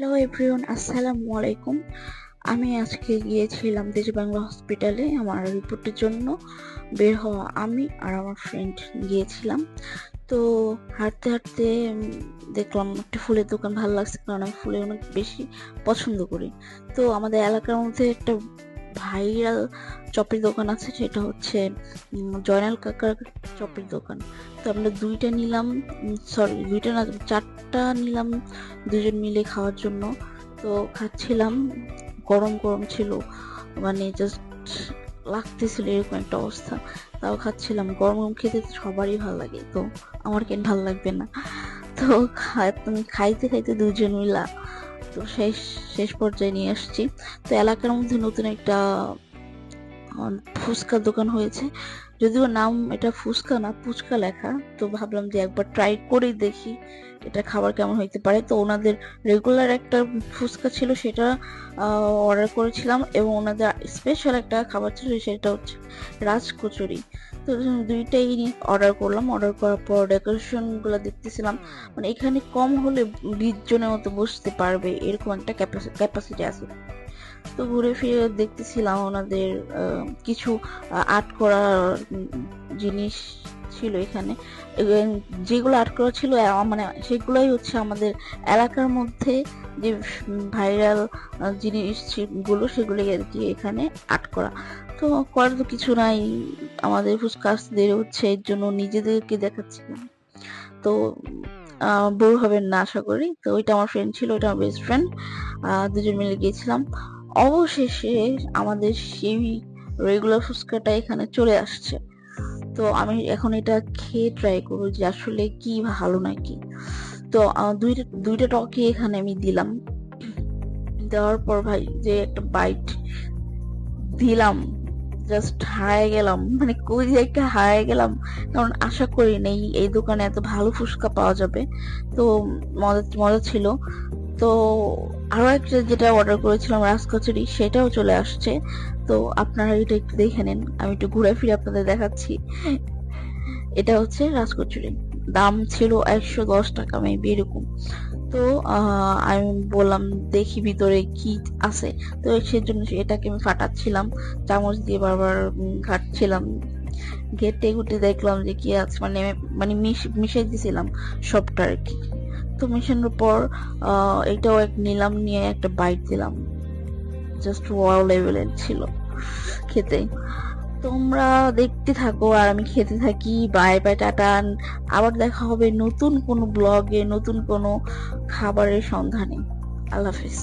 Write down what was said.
Hello everyone, আসসালামু আলাইকুম। আমি আজকে গিয়েছিলাম দেশ বাংলা হসপিটালে আমার রিপোর্টের জন্য। বের হওয়া আমি আর আমার ফ্রেন্ড গিয়েছিলাম। তো হাঁটতে হাঁটতে দেখলাম একটা ফুলের দোকান, ভালো লাগছে কারণ আমি ফুলের অনেক বেশি পছন্দ করি। তো আমাদের এলাকার মধ্যে একটা ভাইরাল চপের দোকান আছে, সেটা হচ্ছে জয়নাল কাকার চপের দোকান। তো আমরা দুইটা নিলাম, সরি দুইটা না, চারটা নিলাম দুজন মিলে খাওয়ার জন্য। তো খাচ্ছিলাম, গরম গরম ছিল, মানে জাস্ট লাগতেছিল এরকম একটা অবস্থা। তাও খাচ্ছিলাম, গরম গরম খেতে তো সবারই ভালো লাগে, তো আমার কেন ভালো লাগবে না। তো খাইতে খাইতে দুজন মিলা তো শেষ শেষ পর্যায়ে নিয়ে আসছি। তো এলাকার মধ্যে নতুন একটা ফুচকার দোকান হয়েছে, যদিও নাম এটা ফুচকা না, ফুচকা লেখা। তো ভাবলাম যে একবার ট্রাই করে দেখি এটা খাবার কেমন হইতে পারে। তো ওনাদের রেগুলার একটা ফুচকা ছিল, সেটা অর্ডার করেছিলাম, এবং ওনাদের স্পেশাল একটা খাবার ছিল, সেটা হচ্ছে রাজ কচুরি। তো দুইটাই অর্ডার করলাম। অর্ডার করার পর ডেকোরেশন গুলো দেখতেছিলাম, মানে এখানে কম হলে 20 জনের মতো বসতে পারবে এরকম একটা ক্যাপাসিটি আছে। তো ঘুরে ফিরে দেখতেছিলাম ওনাদের কিছু আর্ট করা জিনিস ছিল এখানে। যেগুলো আর্ট করা ছিল মানে সেগুলোই হচ্ছে আমাদের এলাকার মধ্যে যে ভাইরাল জিনিস গুলো, সেগুলো আর কি এখানে আর্ট করা। তো করার তো কিছু নাই, আমাদের ফুসকাসদের হচ্ছে এর জন্য নিজেদেরকে দেখাচ্ছিলাম। তো বোর হবেন না আশা করি। তো ওইটা আমার ফ্রেন্ড ছিল, ওইটা আমার বেস্ট ফ্রেন্ড, দুজন মিলে গিয়েছিলাম। অবশেষে আমাদের সেই রেগুলার ফুচকাটা এখানে চলে আসছে। তো আমি এখন এটা খেয়ে ট্রাই করবো যে আসলে কি ভালো নাকি। তো দুইটা দুইটা টকে এখানে আমি দিলাম। দেওয়ার পর ভাই যে একটা বাইট দিলাম, জাস্ট হারায় গেলাম, মানে কই যে একটা হারায় গেলাম। কারণ আশা করি নাই এই দোকানে এত ভালো ফুচকা পাওয়া যাবে। তো মজা মজা ছিল। তো আরো একটা যেটা অর্ডার করেছিলাম রাজ কচুরি, সেটাও চলে আসছে। তো আপনারা এটা একটু দেখে নেন, আমি একটু ঘুরে ফিরে আপনাদের দেখাচ্ছি। এটা হচ্ছে রাজ কচুরি, দাম ছিল 110 টাকা মেবি এরকম। তো আমি বললাম দেখি ভিতরে কি আছে। তো সেজন্য এটাকে আমি ফাটাচ্ছিলাম, চামচ দিয়ে বারবার ঘাটছিলাম। ঘেটে ঘুটে দেখলাম যে কি আছে, মানে মানে মিশাই দিছিলাম সবটা আর কি। তো মেশানোর পর এটাও নিলাম, নিয়ে একটা বাইট দিলাম, জাস্ট ওয়াও লেভেলের ছিল খেতে। তোমরা দেখতে থাকো আর আমি খেতে থাকি। Bye bye, tata. আবার দেখা হবে নতুন কোনো ব্লগে, নতুন কোনো খাবারের সন্ধানে। আল্লাহ হাফেজ।